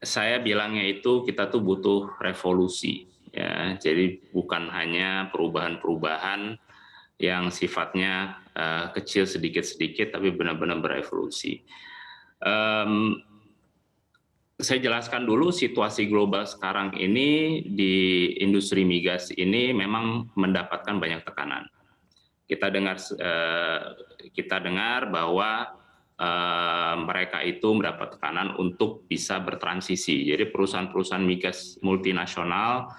saya bilangnya itu kita tuh butuh revolusi, ya. Jadi bukan hanya perubahan-perubahan yang sifatnya kecil sedikit-sedikit, tapi benar-benar berevolusi. Mmm, saya jelaskan dulu situasi global sekarang ini di industri migas ini memang mendapatkan banyak tekanan. Kita dengar kita dengar bahwa mereka itu mendapat tekanan untuk bisa bertransisi. Jadi perusahaan-perusahaan migas multinasional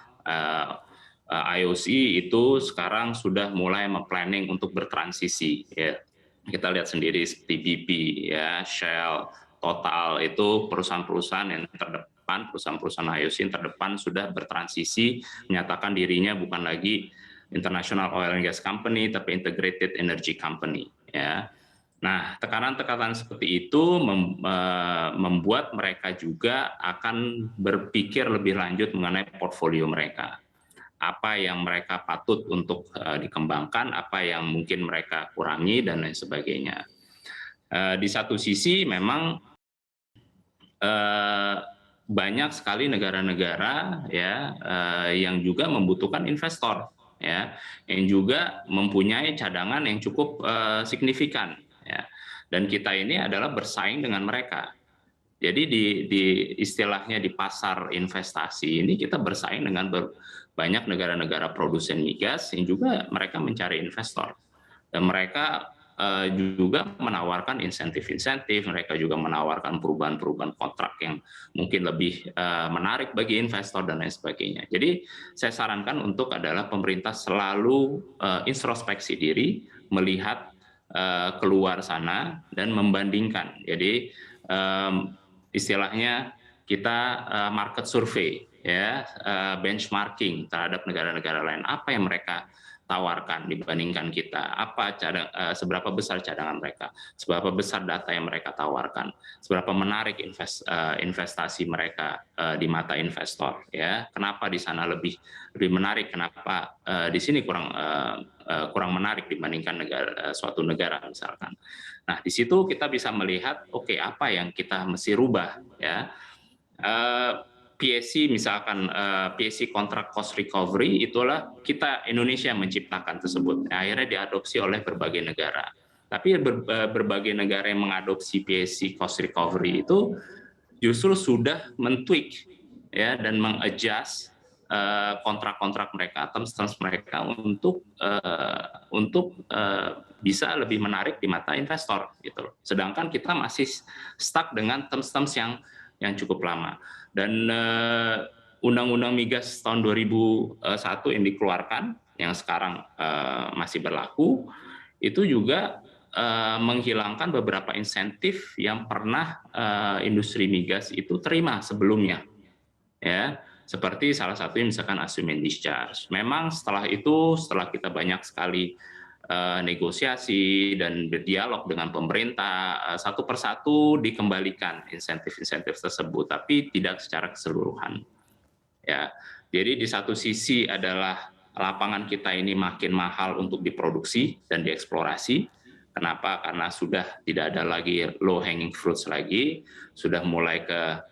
IOC itu sekarang sudah mulai planning untuk bertransisi. Ya. Kita lihat sendiri seperti BP, ya, Shell, Total itu perusahaan-perusahaan yang terdepan, perusahaan-perusahaan IOC yang terdepan sudah bertransisi, menyatakan dirinya bukan lagi International Oil and Gas Company, tapi Integrated Energy Company. Ya. Nah, tekanan-tekanan seperti itu membuat mereka juga akan berpikir lebih lanjut mengenai portfolio mereka. Apa yang mereka patut untuk dikembangkan, apa yang mungkin mereka kurangi, dan lain sebagainya. Di satu sisi memang banyak sekali negara-negara ya yang juga membutuhkan investor ya, yang juga mempunyai cadangan yang cukup signifikan ya. Dan kita ini adalah bersaing dengan mereka. Jadi di istilahnya di pasar investasi ini kita bersaing dengan banyak negara-negara produsen migas yang juga mereka mencari investor. Dan mereka juga menawarkan insentif-insentif, mereka juga menawarkan perubahan-perubahan kontrak yang mungkin lebih menarik bagi investor dan lain sebagainya. Jadi saya sarankan untuk adalah pemerintah selalu introspeksi diri, melihat keluar sana dan membandingkan. Jadi istilahnya kita market survey, ya, benchmarking terhadap negara-negara lain. Apa yang mereka tawarkan dibandingkan kita, seberapa besar cadangan mereka, seberapa besar data yang mereka tawarkan, seberapa menarik investasi mereka di mata investor, ya, kenapa di sana lebih menarik, kenapa di sini kurang menarik dibandingkan suatu negara misalkan. Nah, di situ kita bisa melihat, oke, apa yang kita mesti rubah, ya. PSC misalkan PSC Contract Cost Recovery itulah kita Indonesia menciptakan tersebut. Akhirnya diadopsi oleh berbagai negara. Tapi berbagai negara yang mengadopsi PSC Cost Recovery itu justru sudah men-tweak ya dan mengadjust kontrak-kontrak mereka, terms mereka untuk bisa lebih menarik di mata investor gitu. Sedangkan kita masih stuck dengan terms yang cukup lama. Dan Undang-Undang Migas tahun 2001 yang dikeluarkan, yang sekarang masih berlaku, itu juga menghilangkan beberapa insentif yang pernah industri migas itu terima sebelumnya, ya, seperti salah satunya misalkan assume discharge. Memang setelah itu, setelah kita banyak sekali negosiasi dan berdialog dengan pemerintah, satu persatu dikembalikan insentif-insentif tersebut, tapi tidak secara keseluruhan. Ya, jadi di satu sisi adalah lapangan kita ini makin mahal untuk diproduksi dan dieksplorasi. Kenapa? Karena sudah tidak ada lagi low hanging fruits lagi, sudah mulai ke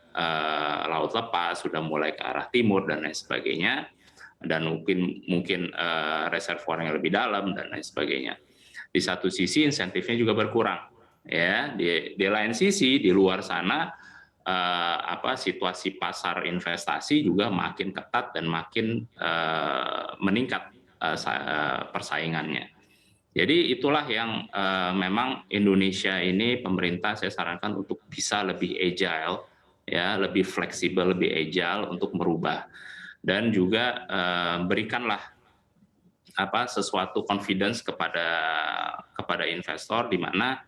laut lepas, sudah mulai ke arah timur dan lain sebagainya, dan mungkin reservoir yang lebih dalam dan lain sebagainya. Di satu sisi insentifnya juga berkurang, ya. Di lain sisi di luar sana situasi pasar investasi juga makin ketat dan makin meningkat persaingannya. Jadi itulah yang memang Indonesia ini pemerintah saya sarankan untuk bisa lebih agile, ya, lebih fleksibel, lebih agile untuk merubah, dan juga berikanlah sesuatu confidence kepada investor, di mana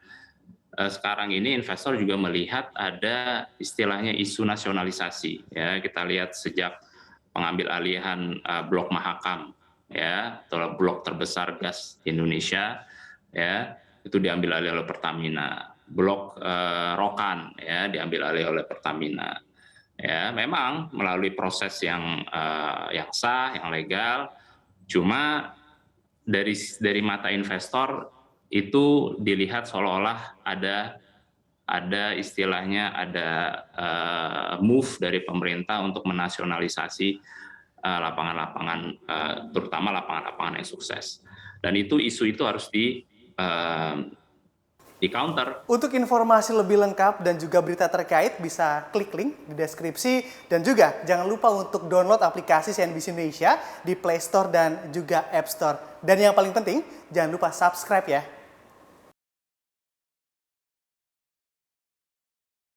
sekarang ini investor juga melihat ada istilahnya isu nasionalisasi, ya. Kita lihat sejak pengambil alihan Blok Mahakam, ya, atau blok terbesar gas di Indonesia, ya, itu diambil alih oleh Pertamina. Blok Rokan, ya, diambil alih oleh Pertamina. Ya, memang melalui proses yang sah, yang legal, cuma dari mata investor itu dilihat seolah-olah ada ada istilahnya move dari pemerintah untuk menasionalisasi lapangan-lapangan, terutama lapangan-lapangan yang sukses. Dan isu itu harus di counter. Untuk informasi lebih lengkap dan juga berita terkait bisa klik link di deskripsi, dan juga jangan lupa untuk download aplikasi CNBC Indonesia di Play Store dan juga App Store. Dan yang paling penting, jangan lupa subscribe ya